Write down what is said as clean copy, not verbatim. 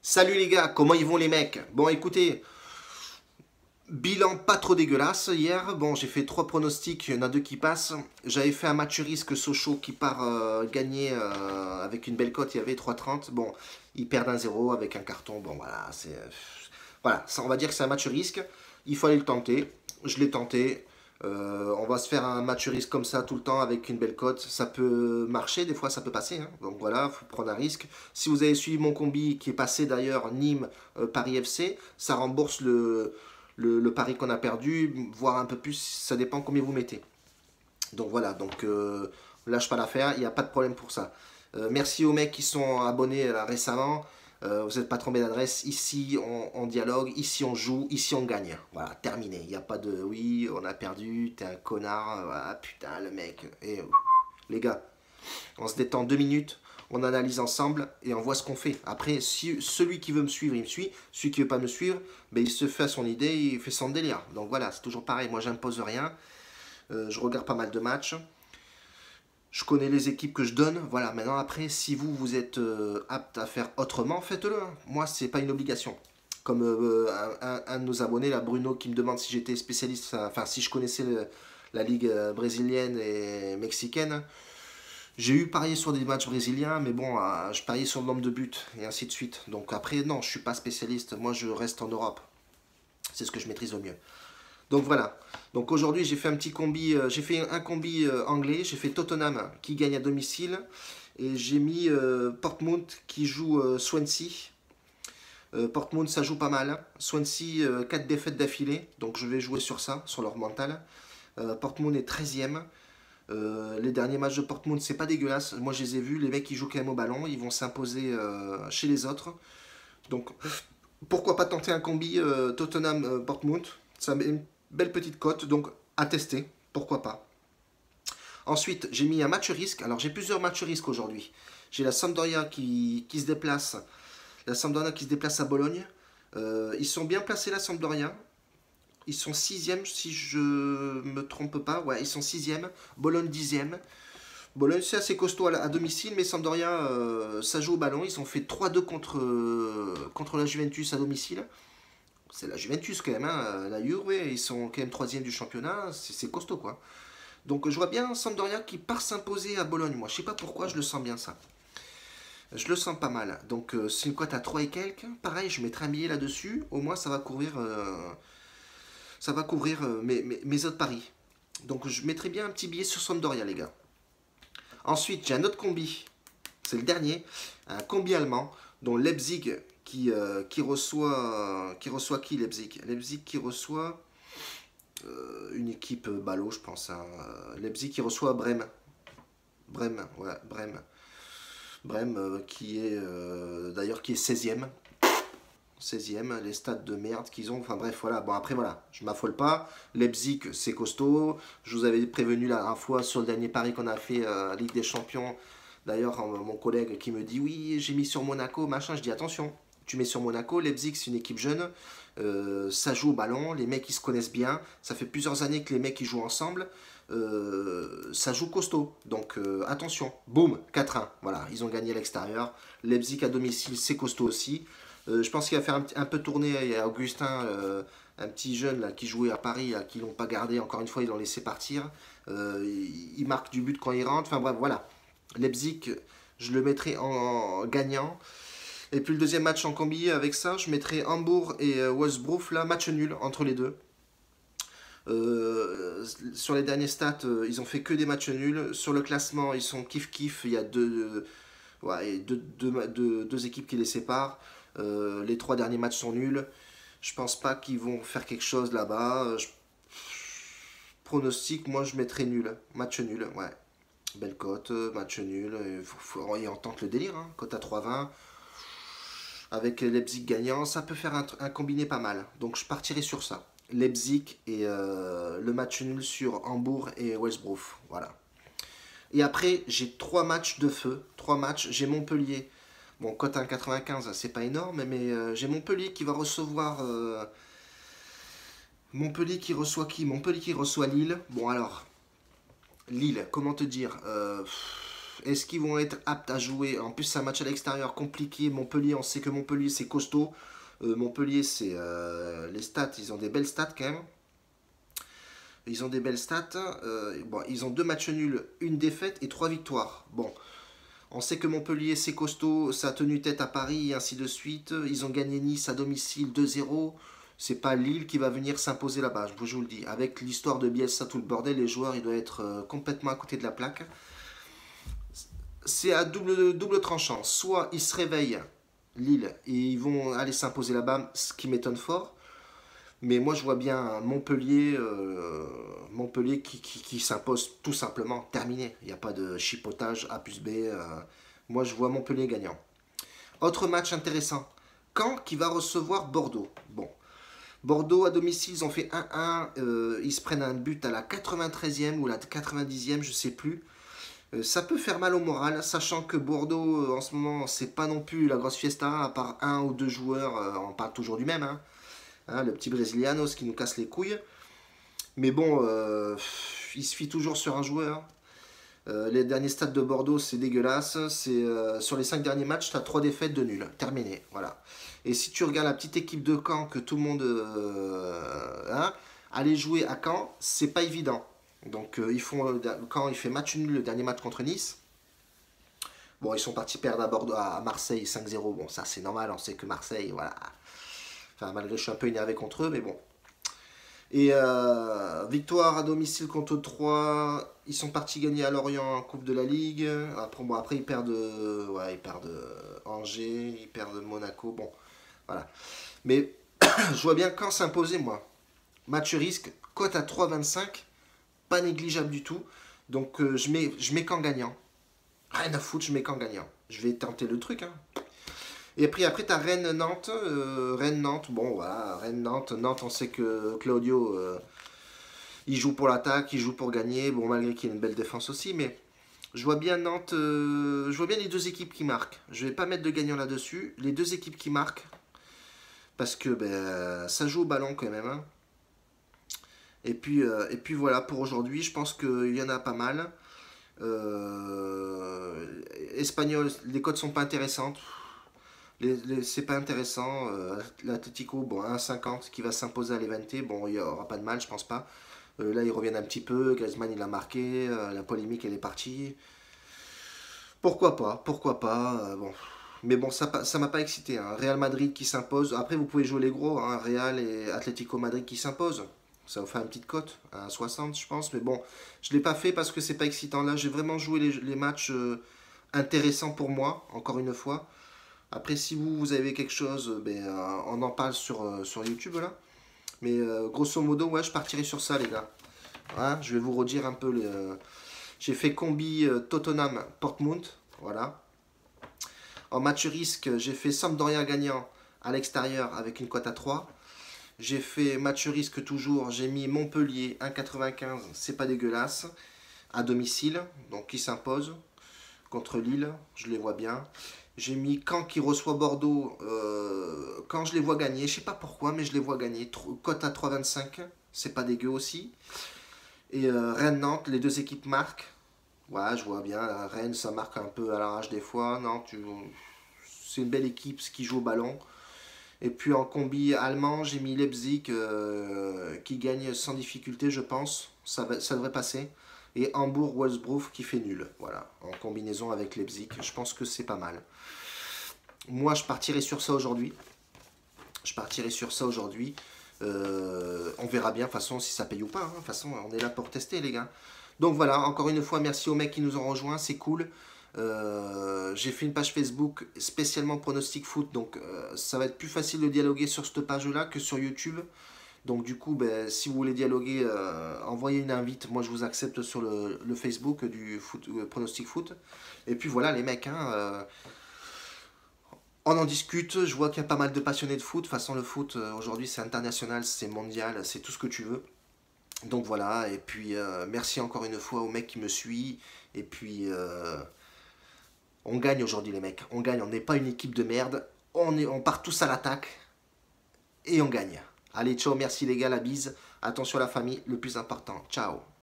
Salut les gars, comment ils vont les mecs? Bon écoutez, bilan pas trop dégueulasse hier. Bon, j'ai fait trois pronostics, il y en a deux qui passent. J'avais fait un match risque Sochaux qui part gagner avec une belle cote, il y avait 3,30. Bon, ils perdent 1-0 avec un carton. Bon voilà, voilà, ça, on va dire que c'est un match risque. Il fallait le tenter. Je l'ai tenté. On va se faire un match risque comme ça tout le temps avec une belle cote. Ça peut marcher, des fois ça peut passer, hein. Donc voilà, faut prendre un risque. Si vous avez suivi mon combi qui est passé d'ailleurs Nîmes Paris FC, ça rembourse le pari qu'on a perdu, voire un peu plus, ça dépend combien vous mettez. Donc voilà, donc lâche pas l'affaire, il n'y a pas de problème pour ça. Merci aux mecs qui sont abonnés récemment. Vous n'êtes pas trompé d'adresse. Ici, on dialogue. Ici, on joue. Ici, on gagne. Voilà, terminé. Il n'y a pas de oui, on a perdu. T'es un connard. Voilà, putain, le mec. Et les gars, on se détend 2 minutes. On analyse ensemble et on voit ce qu'on fait. Après, si celui qui veut me suivre, il me suit. Celui qui veut pas me suivre, ben, il se fait à son idée, il fait son délire. Donc voilà, c'est toujours pareil. Moi, j'impose rien. Je regarde pas mal de matchs. Je connais les équipes que je donne. Voilà, maintenant après, si vous êtes apte à faire autrement, faites-le, hein. Moi, c'est pas une obligation. Comme un de nos abonnés, là, Bruno, qui me demande si j'étais spécialiste, enfin si je connaissais la ligue brésilienne et mexicaine. J'ai eu parié sur des matchs brésiliens, mais bon, je pariais sur le nombre de buts et ainsi de suite. Donc après, non, je suis pas spécialiste. Moi, je reste en Europe. C'est ce que je maîtrise au mieux. Donc voilà. Donc aujourd'hui j'ai fait un petit combi, j'ai fait un combi anglais, j'ai fait Tottenham qui gagne à domicile et j'ai mis Portsmouth qui joue Swansea. Portsmouth ça joue pas mal. Swansea 4 défaites d'affilée, donc je vais jouer sur ça, sur leur mental. Portsmouth est 13e. Les derniers matchs de Portsmouth c'est pas dégueulasse. Moi je les ai vus, les mecs ils jouent quand même au ballon, ils vont s'imposer chez les autres. Donc pourquoi pas tenter un combi Tottenham-Portsmouth. Ça met une belle petite cote, donc à tester, pourquoi pas. Ensuite, j'ai mis un match risque. Alors j'ai plusieurs matchs risques aujourd'hui. J'ai la Sampdoria qui se déplace. La Sampdoria qui se déplace à Bologne. Ils sont bien placés la Sampdoria. Ils sont sixième si je me trompe pas. Ouais, ils sont sixième. Bologne 10e. Bologne c'est assez costaud à domicile, mais Sampdoria ça joue au ballon. Ils ont fait 3-2 contre la Juventus à domicile. C'est la Juventus quand même, hein. La Juve, ouais, ils sont quand même troisième du championnat, c'est costaud quoi. Donc je vois bien Sampdoria qui part s'imposer à Bologne, moi je sais pas pourquoi, je le sens bien ça. Je le sens pas mal. Donc c'est une cote à 3 et quelques. Pareil, je mettrai un billet là-dessus, au moins ça va couvrir mes autres paris. Donc je mettrai bien un petit billet sur Sampdoria les gars. Ensuite, j'ai un autre combi, c'est le dernier, un combi allemand, dont Leipzig qui reçoit qui Leipzig? Leipzig qui reçoit une équipe ballot, je pense, hein. Leipzig qui reçoit Brême. Brême, ouais, Brême. Brême qui est d'ailleurs qui est 16e. 16e, les stades de merde qu'ils ont. Enfin bref, voilà. Bon, après, voilà, je m'affole pas. Leipzig, c'est costaud. Je vous avais prévenu la dernière fois sur le dernier pari qu'on a fait à Ligue des Champions. D'ailleurs, mon collègue qui me dit oui, j'ai mis sur Monaco, machin. Je dis attention, tu mets sur Monaco. Leipzig, c'est une équipe jeune. Ça joue au ballon. Les mecs, ils se connaissent bien. Ça fait plusieurs années que les mecs, ils jouent ensemble. Ça joue costaud. Donc attention. Boum, 4-1. Voilà, ils ont gagné à l'extérieur. Leipzig à domicile, c'est costaud aussi. Je pense qu'il va faire un peu tourner. Il y a Augustin, un petit jeune là, qui jouait à Paris, là, qui l'ont pas gardé. Encore une fois, ils l'ont laissé partir. Il marque du but quand il rentre. Enfin bref, voilà. Leipzig, je le mettrai en gagnant. Et puis le deuxième match en combi avec ça, je mettrai Hambourg et Wolfsburg, là, match nul entre les deux. Sur les derniers stats, ils ont fait que des matchs nuls. Sur le classement, ils sont kiff-kiff. Il y a ouais, deux équipes qui les séparent. Les trois derniers matchs sont nuls. Je pense pas qu'ils vont faire quelque chose là-bas. Pronostic, moi je mettrais nul. Match nul, ouais. Belle cote, match nul. Et on tente le délire, hein. Cote à 3,20. Avec Leipzig gagnant, ça peut faire un combiné pas mal. Donc je partirai sur ça. Leipzig et le match nul sur Hambourg et Wolfsburg. Voilà. Et après, j'ai 3 matchs de feu. 3 matchs. J'ai Montpellier. Bon, cote à 1,95, c'est pas énorme, mais j'ai Montpellier qui va recevoir. Montpellier qui reçoit qui? Montpellier qui reçoit Lille. Bon, alors, Lille, comment te dire? Est-ce qu'ils vont être aptes à jouer? En plus, c'est un match à l'extérieur compliqué. Montpellier, on sait que Montpellier, c'est costaud. Montpellier, c'est les stats, ils ont des belles stats quand même. Ils ont des belles stats. Bon, ils ont 2 matchs nuls, une défaite et 3 victoires. Bon, on sait que Montpellier, c'est costaud. Ça a tenu tête à Paris et ainsi de suite. Ils ont gagné Nice à domicile 2-0. C'est pas Lille qui va venir s'imposer là-bas, je vous le dis. Avec l'histoire de Bielsa, tout le bordel, les joueurs, ils doivent être complètement à côté de la plaque. C'est à double tranchant. Soit ils se réveillent, Lille, et ils vont aller s'imposer là-bas, ce qui m'étonne fort. Mais moi, je vois bien Montpellier, Montpellier qui s'impose tout simplement, terminé. Il n'y a pas de chipotage A plus B. Moi, je vois Montpellier gagnant. Autre match intéressant. Caen qui va recevoir Bordeaux. Bon, Bordeaux à domicile, ils ont fait 1-1. Ils se prennent un but à la 93e ou la 90e, je ne sais plus. Ça peut faire mal au moral, sachant que Bordeaux, en ce moment, c'est pas non plus la grosse fiesta, à part 1 ou 2 joueurs, on parle toujours du même, hein, le petit Brésilianos qui nous casse les couilles. Mais bon, il se fie toujours sur un joueur. Les derniers stats de Bordeaux, c'est dégueulasse. Sur les 5 derniers matchs, tu as 3 défaites de nul. Terminé. Voilà. Et si tu regardes la petite équipe de Caen que tout le monde aller jouer à Caen, c'est pas évident. Donc quand il fait match nul, le dernier match contre Nice, bon, ils sont partis perdre à Bordeaux, à Marseille 5-0. Bon, ça c'est normal, on sait que Marseille, voilà. Enfin, malgré je suis un peu énervé contre eux, mais bon. Et victoire à domicile contre 3. Ils sont partis gagner à Lorient en Coupe de la Ligue. Après ils perdent, ils perdent Angers, ils perdent Monaco. Bon, voilà. Mais je vois bien quand s'imposer, moi. Match risque, cote à 3,25. Pas négligeable du tout. Donc je mets qu'en gagnant. Rien à foutre, je mets qu'en gagnant. Je vais tenter le truc. Et après tu as Rennes-Nantes. Rennes-Nantes, bon voilà, Rennes-Nantes. Nantes, on sait que Claudio, il joue pour l'attaque, il joue pour gagner. Bon, malgré qu'il y ait une belle défense aussi, mais je vois bien Nantes, je vois bien les 2 équipes qui marquent. Je vais pas mettre de gagnant là-dessus. Les 2 équipes qui marquent, parce que ça joue au ballon quand même. Et puis voilà, pour aujourd'hui, je pense qu'il y en a pas mal. Espagnol, les cotes sont pas intéressantes. C'est pas intéressant. L'Atlético, bon, 1,50 qui va s'imposer à l'Eventé. Bon, il n'y aura pas de mal, je pense pas. Là, ils reviennent un petit peu. Griezmann, il a marqué. La polémique, elle est partie. Pourquoi pas? Pourquoi pas? Bon. Mais bon, ça m'a pas excité. Real Madrid qui s'impose. Après, vous pouvez jouer les gros. Real et Atlético Madrid qui s'imposent. Ça vous fait une petite cote, à 60 je pense. Mais bon, je ne l'ai pas fait parce que c'est pas excitant. Là, j'ai vraiment joué les matchs intéressants pour moi, encore une fois. Après, si vous avez quelque chose, on en parle sur YouTube là. Mais grosso modo, ouais, je partirai sur ça, les gars. Je vais vous redire un peu. J'ai fait combi Tottenham Portsmouth. Voilà. En match risque, j'ai fait Sampdoria gagnant à l'extérieur avec une cote à 3. J'ai fait match risque toujours. J'ai mis Montpellier 1,95. C'est pas dégueulasse. À domicile. Donc qui s'impose contre Lille. Je les vois bien. J'ai mis Caen qui reçoit Bordeaux. Quand je les vois gagner, je sais pas pourquoi, mais je les vois gagner. Cote à 3,25, c'est pas dégueu aussi. Et Rennes-Nantes, les 2 équipes marquent. Ouais, je vois bien. Rennes, ça marque un peu à l'arrache des fois. Non, c'est une belle équipe ce qui joue au ballon. Et puis en combi allemand, j'ai mis Leipzig qui gagne sans difficulté, je pense. Ça devrait passer. Et Hambourg-Wolfsburg qui fait nul. Voilà, en combinaison avec Leipzig. Je pense que c'est pas mal. Moi, je partirai sur ça aujourd'hui. On verra bien, de toute façon, si ça paye ou pas. De toute façon, on est là pour tester, les gars. Donc voilà, encore une fois, merci aux mecs qui nous ont rejoints. C'est cool. J'ai fait une page Facebook spécialement pronostic foot. Donc, ça va être plus facile de dialoguer sur cette page-là que sur YouTube. Donc du coup, si vous voulez dialoguer, envoyez une invite. Moi, je vous accepte sur le Facebook du foot, pronostic foot. Et puis voilà, les mecs, on en discute. Je vois qu'il y a pas mal de passionnés de foot. De toute façon, le foot, aujourd'hui, c'est international, c'est mondial, c'est tout ce que tu veux. Donc voilà, et puis merci encore une fois aux mecs qui me suivent. Et puis, on gagne aujourd'hui, les mecs. On gagne, on n'est pas une équipe de merde. On part tous à l'attaque. Et on gagne. Allez, ciao, merci les gars, la bise. Attention à la famille, le plus important. Ciao.